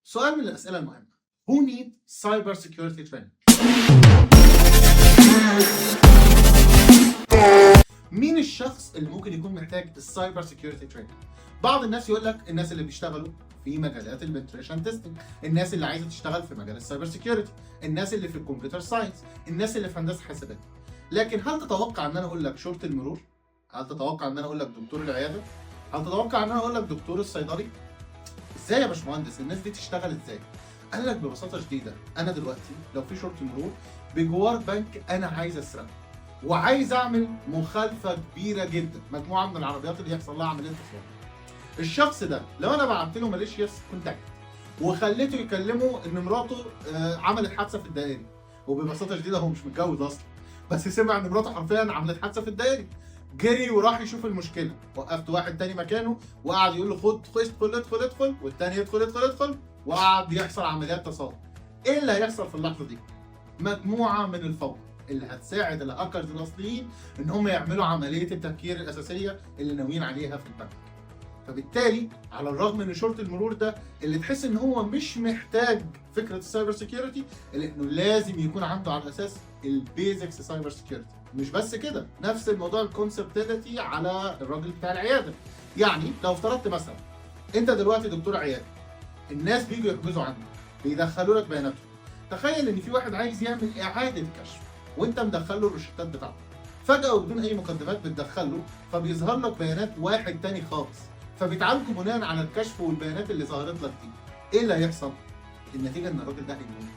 سؤال من الأسئلة المهمة. Who need cyber security training؟ مين الشخص اللي ممكن يكون محتاج السايبر سيكيورتي تريننج؟ بعض الناس يقول لك الناس اللي بيشتغلوا في مجالات البنتريشن تيستنج، الناس اللي عايزه تشتغل في مجال السايبر سيكيورتي، الناس اللي في الكمبيوتر ساينس، الناس اللي في هندسه حاسبات. لكن هل تتوقع ان انا اقول لك شرطه المرور؟ هل تتوقع ان انا اقول لك دكتور العياده؟ هل تتوقع ان انا اقول لك دكتور الصيدلي؟ ازاي يا باشمهندس الناس دي تشتغل ازاي؟ قال لك ببساطه شديده، انا دلوقتي لو في شرطه مرور بجوار بنك انا عايز اسرقه وعايز اعمل مخالفه كبيره جدا، مجموعه من العربيات اللي يحصل لها عمليه تصادم. الشخص ده لو انا بعت له ماليشيوس كونتاكت وخليته يكلمه ان مراته عملت حادثه في الدائري، وببساطه شديده هو مش متجوز اصلا، بس سمع ان مراته حرفيا عملت حادثه في الدائري، جري وراح يشوف المشكله. وقفت واحد تاني مكانه وقعد يقول له خد ادخل، والتاني ادخل، وقعد يحصل عمليات تصادم. ايه اللي هيحصل في اللحظه دي؟ مجموعه من الفوضى اللي هتساعد الهاكرز الاصليين ان هم يعملوا عمليه التفكير الاساسيه اللي ناويين عليها في البنك. فبالتالي على الرغم من شرطه المرور ده اللي تحس ان هو مش محتاج فكره السايبر سيكيورتي، الا انه لازم يكون عنده على اساس البيزكس سايبر سيكيورتي. مش بس كده، نفس الموضوع الكونسبتاليتي على الراجل بتاع العياده. يعني لو افترضت مثلا انت دلوقتي دكتور عياده، الناس بيجوا يحجزوا عنك، بيدخلوا لك بياناتهم. تخيل ان في واحد عايز يعمل اعاده كشف وانت مدخل له الروشتات بتاعته، فجاه وبدون اي مقدمات بتدخل له، فبيظهر لك بيانات واحد تاني خالص، فبيتعالجوا بناء على الكشف والبيانات اللي ظهرت لك دي. ايه اللي هيحصل؟ النتيجه ان الراجل ده هيموت.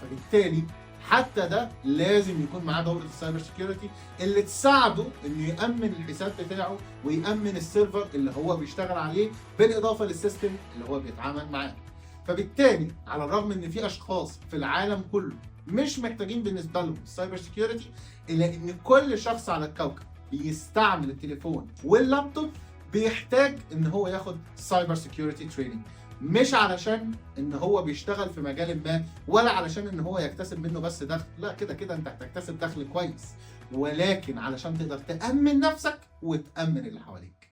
فبالتالي حتى ده لازم يكون معاه دوره السايبر سيكيورتي اللي تساعده انه يامن الحساب بتاعه ويامن السيرفر اللي هو بيشتغل عليه، بالاضافه للسيستم اللي هو بيتعامل معاه. فبالتالي على الرغم ان في اشخاص في العالم كله مش محتاجين بالنسبه لهم السايبر سيكيورتي، الا ان كل شخص على الكوكب بيستعمل التليفون واللابتوب بيحتاج ان هو ياخد سايبر سيكيورتي تريننج، مش علشان ان هو بيشتغل في مجال ما، ولا علشان ان هو يكتسب منه بس دخل، لا كده كده انت هتكتسب دخل كويس، ولكن علشان تقدر تأمن نفسك وتأمن اللي حواليك.